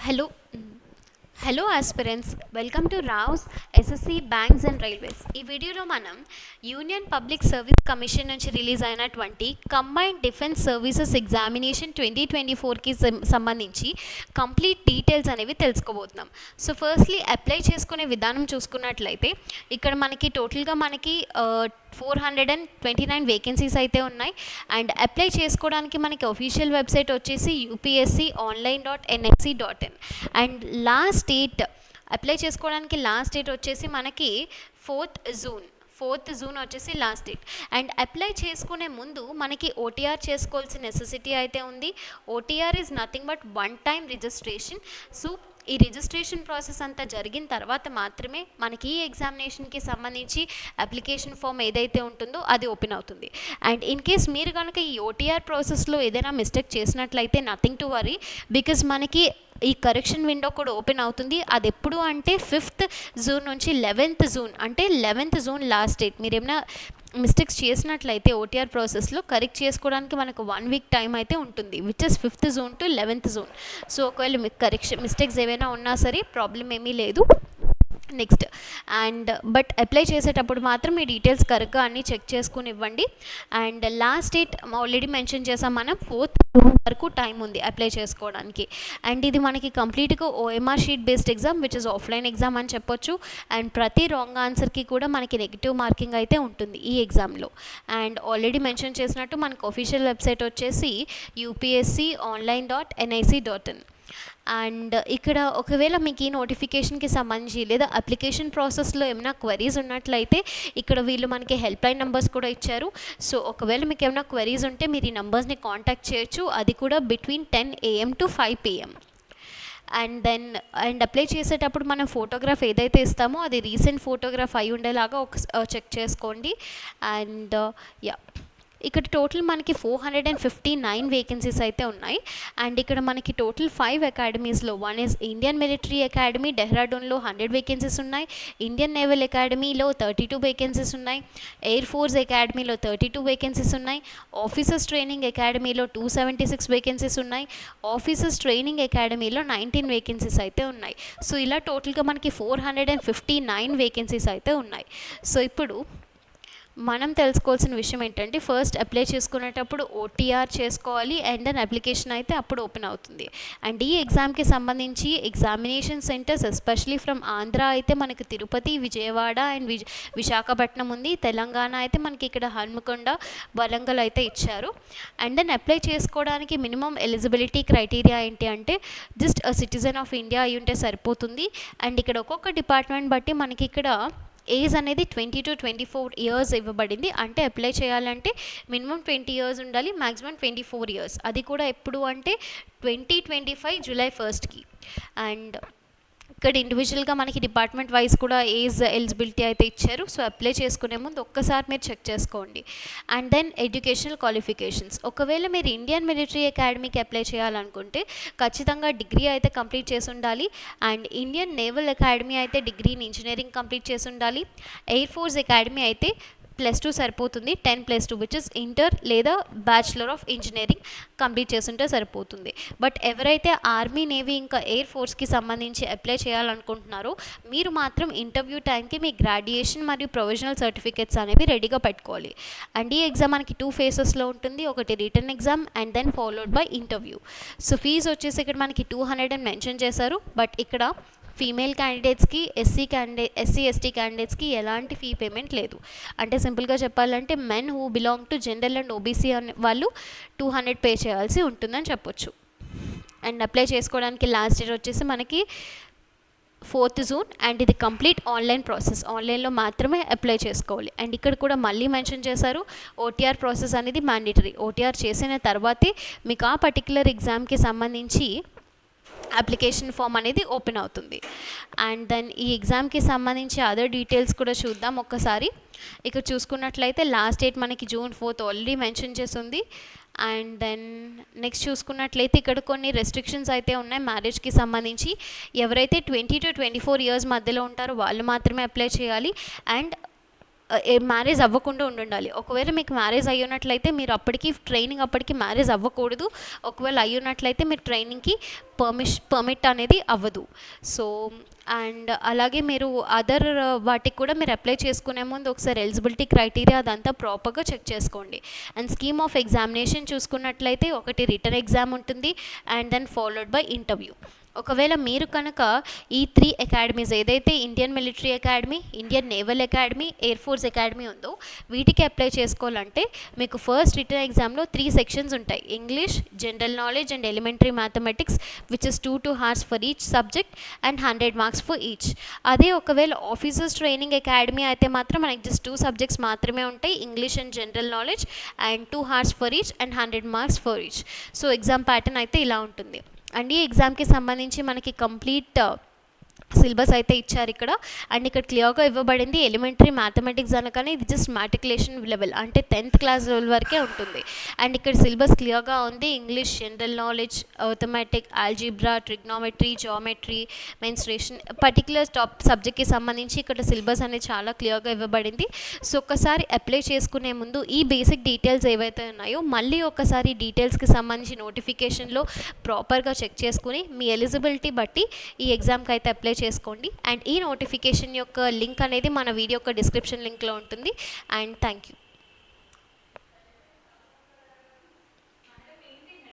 Hello hello aspirants, welcome to Rao's SSC banks and railways. ఈ వీడియోలో మనం యూనియన్ పబ్లిక్ సర్వీస్ కమిషన్ నుంచి release అయినటువంటి కంబైన్డ్ డిఫెన్స్ సర్వీసెస్ ఎగ్జామినేషన్ 2024కి సంబంధించి కంప్లీట్ డీటెయిల్స్ అనేవి తెలుసుకోబోతున్నాం. సో ఫస్ట్లీ అప్లై చేసుకునే విధానం చూసుకున్నట్లయితే ఇక్కడ మనకి టోటల్గా 429 వేకెన్సీస్ అయితే ఉన్నాయి. అండ్ అప్లై చేసుకోవడానికి మనకి అఫీషియల్ వెబ్సైట్ వచ్చేసి upsconline.nse.in. And last date apply చేసుకోవడానికి లాస్ట్ డేట్ వచ్చేసి మనకి 4th జూన్ వచ్చేసి లాస్ట్ డేట్. అండ్ అప్లై చేసుకునే ముందు మనకి ఓటీఆర్ చేసుకోవాల్సిన నెసెసిటీ అయితే ఉంది. OTR is nothing but one time registration. So ఈ రిజిస్ట్రేషన్ ప్రాసెస్ అంతా జరిగిన తర్వాత మాత్రమే మనకి ఈ ఎగ్జామినేషన్కి సంబంధించి అప్లికేషన్ ఫామ్ ఏదైతే ఉంటుందో అది ఓపెన్ అవుతుంది. అండ్ ఇన్ కేస్ మీరు కనుక ఈ ఓటీఆర్ ప్రాసెస్లో ఏదైనా మిస్టేక్ చేసినట్లయితే నథింగ్ టు వరీ, బికాజ్ మనకి ఈ కరెక్షన్ విండో కూడా ఓపెన్ అవుతుంది. అది ఎప్పుడు అంటే 5th జూన్ నుంచి 11th జూన్, అంటే 11th జూన్ లాస్ట్ డేట్. మీరు ఏమైనా మిస్టేక్స్ చేసినట్లయితే ఓటీఆర్ ప్రాసెస్లో కరెక్ట్ చేసుకోవడానికి మనకు 1 వీక్ టైం అయితే ఉంటుంది, which is 5th June to 11th June. So ఒకవేళ మిస్టేక్స్ ఏవైనా ఉన్నా సరే ప్రాబ్లం ఏమీ లేదు. నెక్స్ట్ బట్ అప్లై చేసేటప్పుడు మాత్రం మీ డీటెయిల్స్ కరెక్ట్గా అన్నీ చెక్ చేసుకుని ఇవ్వండి. And last date already mention చేసాం మనం, 4th జూన్ వరకు టైం ఉంది అప్లై చేసుకోవడానికి. అండ్ ఇది మనకి కంప్లీట్గా OMR sheet based exam, which is offline exam అని చెప్పొచ్చు. అండ్ ప్రతి రాంగ్ ఆన్సర్కి కూడా మనకి నెగిటివ్ మార్కింగ్ అయితే ఉంటుంది ఈ ఎగ్జామ్లో. అండ్ ఆల్రెడీ మెన్షన్ చేసినట్టు మనకు అఫీషియల్ వెబ్సైట్ వచ్చేసి upsconline.nic.in. అండ్ ఇక్కడ ఒకవేళ మీకు ఈ నోటిఫికేషన్కి సంబంధించి లేదా అప్లికేషన్ ప్రాసెస్లో ఏమైనా క్వరీస్ ఉన్నట్లయితే ఇక్కడ వీళ్ళు మనకి హెల్ప్ లైన్ నెంబర్స్ కూడా ఇచ్చారు. సో ఒకవేళ మీకు ఏమైనా క్వరీస్ ఉంటే మీరు ఈ నెంబర్స్ని కాంటాక్ట్ చేయొచ్చు, అది కూడా between 10 AM to 5 PM. And apply చేసేటప్పుడు మనం ఫోటోగ్రాఫ్ ఏదైతే ఇస్తామో అది రీసెంట్ ఫోటోగ్రాఫ్ అయి ఉండేలాగా చెక్ చేసుకోండి. అండ్ ఇక్కడ టోటల్ మనకి 459 వేకెన్సీస్ అయితే ఉన్నాయి. అండ్ ఇక్కడ మనకి టోటల్ 5 అకాడమీస్లో, one is Indian military academy డెహ్రాడూన్లో 100 వేకెన్సీస్ ఉన్నాయి, ఇండియన్ నేవల్ అకాడమీలో 32 వేకెన్సీస్ ఉన్నాయి, ఎయిర్ ఫోర్స్ అకాడమీలో 32 వేకెన్సీస్ ఉన్నాయి, ఆఫీసర్స్ ట్రైనింగ్ అకాడమీలో 276 వేకెన్సీస్ ఉన్నాయి, ఆఫీసర్స్ ట్రైనింగ్ అకాడమీలో 19 వేకెన్సీస్ అయితే ఉన్నాయి. సో ఇలా టోటల్గా మనకి 459 వేకెన్సీస్ అయితే ఉన్నాయి. సో ఇప్పుడు మనం తెలుసుకోవాల్సిన విషయం ఏంటంటే, ఫస్ట్ అప్లై చేసుకునేటప్పుడు ఓటీఆర్ చేసుకోవాలి అండ్ దెన్ అప్లికేషన్ అయితే అప్పుడు ఓపెన్ అవుతుంది. అండ్ ఈ ఎగ్జామ్కి సంబంధించి examination centres especially from Andhra అయితే మనకి తిరుపతి, విజయవాడ అండ్ విశాఖపట్నం ఉంది. తెలంగాణ అయితే మనకి ఇక్కడ హన్మకొండ, వరంగల్ అయితే ఇచ్చారు. అండ్ దెన్ అప్లై చేసుకోవడానికి మినిమం ఎలిజిబిలిటీ క్రైటీరియా ఏంటి అంటే జస్ట్ సిటిజన్ ఆఫ్ ఇండియా అయి ఉంటే సరిపోతుంది. అండ్ ఇక్కడ ఒక్కొక్క డిపార్ట్మెంట్ బట్టి మనకి ఇక్కడ ఏజ్ అనేది 20 to 24 ఇయర్స్ ఇవ్వబడింది. అంటే అప్లై చేయాలంటే మినిమం 20 ఇయర్స్ ఉండాలి, మ్యాక్సిమం 24 ఇయర్స్. అది కూడా ఎప్పుడు అంటే 2025 జూలై 1st. అండ్ ఇక్కడ ఇండివిజువల్గా మనకి డిపార్ట్మెంట్ వైజ్ కూడా ఏజ్ ఎలిజిబిలిటీ అయితే ఇచ్చారు. సో అప్లై చేసుకునే ముందు ఒక్కసారి మీరు చెక్ చేసుకోండి. అండ్ దెన్ ఎడ్యుకేషనల్ క్వాలిఫికేషన్స్, ఒకవేళ మీరు ఇండియన్ మిలిటరీ అకాడమీకి అప్లై చేయాలనుకుంటే ఖచ్చితంగా డిగ్రీ అయితే కంప్లీట్ చేసి ఉండాలి. అండ్ ఇండియన్ నేవల్ అకాడమీ అయితే డిగ్రీ ఇన్ ఇంజనీరింగ్ కంప్లీట్ చేసి ఉండాలి. ఎయిర్ ఫోర్స్ అకాడమీ అయితే +2 సరిపోతుంది, 10+2 విచ్ ఇస్ ఇంటర్ లేదా బ్యాచులర్ ఆఫ్ ఇంజనీరింగ్ కంప్లీట్ చేస్తుంటే సరిపోతుంది. బట్ ఎవరైతే ఆర్మీ, నేవీ ఇంకా ఎయిర్ ఫోర్స్కి సంబంధించి అప్లై చేయాలనుకుంటున్నారో మీరు మాత్రం ఇంటర్వ్యూ టైంకి మీ గ్రాడ్యుయేషన్ మరియు ప్రొవిజనల్ సర్టిఫికేట్స్ అనేవి రెడీగా పెట్టుకోవాలి. అండ్ ఈ ఎగ్జామ్ మనకి 2 ఫేసెస్లో ఉంటుంది, ఒకటి written exam and then followed by interview. So fees వచ్చేసి ఇక్కడ మనకి 200 అని మెన్షన్ చేశారు. బట్ ఇక్కడ ఫీమేల్ క్యాండిడేట్స్కి, ఎస్సీ ఎస్టీ క్యాండిడేట్స్కి ఎలాంటి ఫీ పేమెంట్ లేదు. అంటే సింపుల్గా చెప్పాలంటే men who belong to general and OBC అనే వాళ్ళు 200 పే చేయాల్సి ఉంటుందని చెప్పొచ్చు. అండ్ అప్లై చేసుకోవడానికి లాస్ట్ డేట్ వచ్చేసి మనకి 4th జూన్. అండ్ ఇది కంప్లీట్ ఆన్లైన్ ప్రాసెస్, ఆన్లైన్లో మాత్రమే అప్లై చేసుకోవాలి. అండ్ ఇక్కడ కూడా మళ్ళీ మెన్షన్ చేశారు ఓటీఆర్ ప్రాసెస్ అనేది మ్యాండేటరీ. ఓటీఆర్ చేసిన తర్వాతే మీకు ఆ పర్టికులర్ ఎగ్జామ్కి సంబంధించి అప్లికేషన్ ఫామ్ అనేది ఓపెన్ అవుతుంది. అండ్ దెన్ ఈ ఎగ్జామ్కి సంబంధించి అదర్ డీటెయిల్స్ కూడా చూద్దాం ఒక్కసారి. ఇక్కడ చూసుకున్నట్లయితే లాస్ట్ డేట్ మనకి June 4th ఆల్రెడీ మెన్షన్ చేసింది. అండ్ దెన్ నెక్స్ట్ చూసుకున్నట్లయితే ఇక్కడ కొన్ని రెస్ట్రిక్షన్స్ అయితే ఉన్నాయి మ్యారేజ్కి సంబంధించి. ఎవరైతే 20 to 24 ఇయర్స్ మధ్యలో ఉంటారో వాళ్ళు మాత్రమే అప్లై చేయాలి. అండ్ మ్యారేజ్ అవ్వకుండా ఉండాలి. ఒకవేళ మీకు మ్యారేజ్ అయ్యున్నట్లయితే మీరు అప్పటికి ట్రైనింగ్ అప్పటికి మ్యారేజ్ అవ్వకూడదు. ఒకవేళ అయ్యున్నట్లయితే మీరు ట్రైనింగ్‌కి పర్మిట్ అనేది అవ్వదు. సో అండ్ అలాగే మీరు అదర్ వాటికి కూడా మీరు అప్లై చేసుకునే ముందు ఒకసారి ఎలిజిబిలిటీ క్రైటీరియా అదంతా ప్రాపర్గా చెక్ చేసుకోండి. అండ్ స్కీమ్ ఆఫ్ ఎగ్జామినేషన్ చూసుకున్నట్లయితే ఒకటి రిటన్ ఎగ్జామ్ ఉంటుంది and then followed by interview. ఒకవేళ మీరు కనుక ఈ 3 అకాడమీస్ ఏదైతే Indian military academy, Indian naval academy, air force academy ఉందో వీటికి అప్లై చేసుకోవాలంటే మీకు ఫస్ట్ రిటన్ ఎగ్జామ్లో 3 సెక్షన్స్ ఉంటాయి. English, general knowledge and elementary mathematics which is 2 hours for each subject and 100 marks for each. అదే ఒకవేళ ఆఫీసర్స్ ట్రైనింగ్ అకాడమీ అయితే మాత్రం మనకి జస్ట్ 2 సబ్జెక్ట్స్ మాత్రమే ఉంటాయి, English and general knowledge and 2 hours for each and 100 marks for each. So exam pattern అయితే ఇలా ఉంటుంది. అండ్ ఈ ఎగ్జామ్కి సంబంధించి మనకి కంప్లీట్ సిలబస్ అయితే ఇచ్చారు ఇక్కడ. అండ్ ఇక్కడ క్లియర్గా ఇవ్వబడింది ఎలిమెంటరీ మ్యాథమెటిక్స్ అనగానే ఇది జస్ట్ మ్యాట్రికులేషన్ లెవెల్ అంటే 10th క్లాస్ లెవెల్ వరకే ఉంటుంది. అండ్ ఇక్కడ సిలబస్ క్లియర్గా ఉంది. English, general knowledge, arithmetic, algebra, trigonometry, geometry, mensuration particular top సబ్జెక్ట్కి సంబంధించి ఇక్కడ సిలబస్ అనేది చాలా క్లియర్గా ఇవ్వబడింది. సో ఒక్కసారి అప్లై చేసుకునే ముందు ఈ బేసిక్ డీటెయిల్స్ ఏవైతే ఉన్నాయో మళ్ళీ ఒకసారి డీటెయిల్స్కి సంబంధించి నోటిఫికేషన్లో ప్రాపర్గా చెక్ చేసుకుని మీ ఎలిజిబిలిటీ బట్టి ఈ ఎగ్జామ్కి అయితే అప్లై చేసుకోండి. అండ్ ఈ నోటిఫికేషన్ యొక్క లింక్ అనేది మన వీడియో యొక్క డిస్క్రిప్షన్ లింక్లో ఉంటుంది. And thank you.